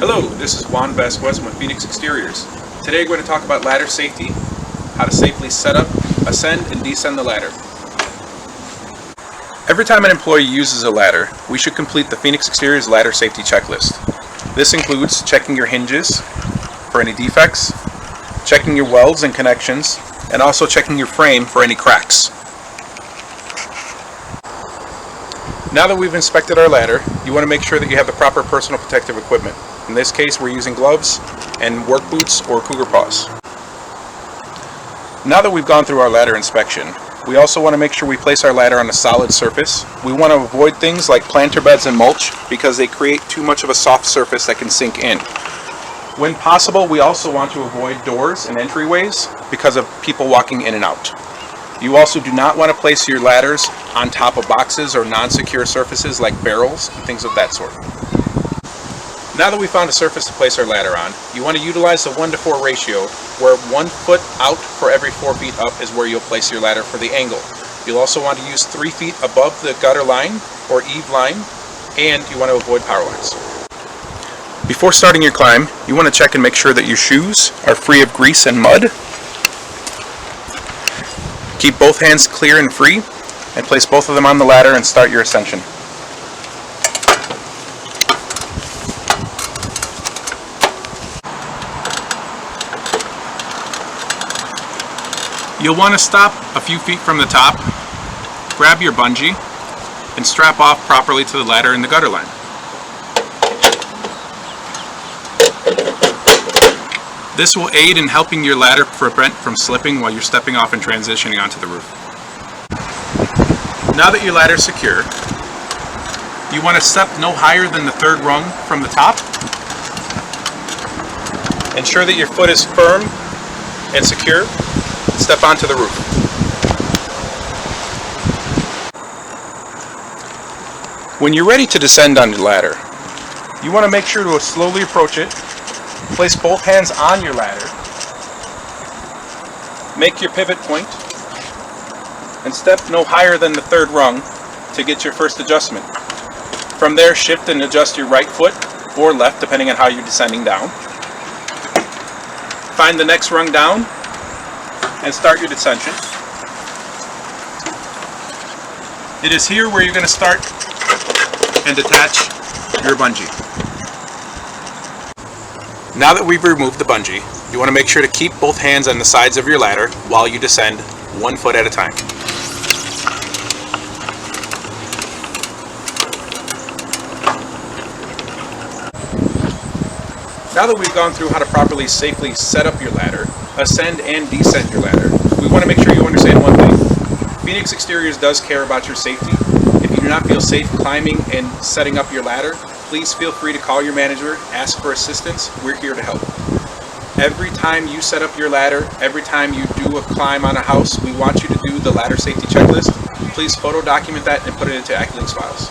Hello, this is Juan Vasquez with Phoenix Exteriors. Today we're going to talk about ladder safety, how to safely set up, ascend, and descend the ladder. Every time an employee uses a ladder, we should complete the Phoenix Exteriors ladder safety checklist. This includes checking your hinges for any defects, checking your welds and connections, and also checking your frame for any cracks. Now that we've inspected our ladder, you want to make sure that you have the proper personal protective equipment. In this case, we're using gloves and work boots or cougar paws. Now that we've gone through our ladder inspection, we also want to make sure we place our ladder on a solid surface. We want to avoid things like planter beds and mulch because they create too much of a soft surface that can sink in. When possible, we also want to avoid doors and entryways because of people walking in and out. You also do not want to place your ladders on top of boxes or non-secure surfaces like barrels and things of that sort. Now that we found a surface to place our ladder on, you want to utilize the 1:4 ratio, where 1 foot out for every 4 feet up is where you'll place your ladder for the angle. You'll also want to use 3 feet above the gutter line or eave line, and you want to avoid power lines. Before starting your climb, you want to check and make sure that your shoes are free of grease and mud. Keep both hands clear and free, and place both of them on the ladder and start your ascension. You'll want to stop a few feet from the top, grab your bungee, and strap off properly to the ladder in the gutter line. This will aid in helping your ladder prevent from slipping while you're stepping off and transitioning onto the roof. Now that your ladder is secure, you want to step no higher than the 3rd rung from the top. Ensure that your foot is firm and secure. Step onto the roof. When you're ready to descend on your ladder, you want to make sure to slowly approach it. Place both hands on your ladder. Make your pivot point and step no higher than the 3rd rung to get your first adjustment. From there, shift and adjust your right foot or left depending on how you're descending down. Find the next rung down and start your descension. It is here where you're going to start and detach your bungee. Now that we've removed the bungee, you want to make sure to keep both hands on the sides of your ladder while you descend 1 foot at a time. Now that we've gone through how to properly safely set up your ladder, ascend and descend your ladder, we want to make sure you understand one thing. Phoenix Exteriors does care about your safety. If you do not feel safe climbing and setting up your ladder, please feel free to call your manager, ask for assistance. We're here to help. Every time you set up your ladder, every time you do a climb on a house, we want you to do the ladder safety checklist. Please photo document that and put it into AccuLynx files.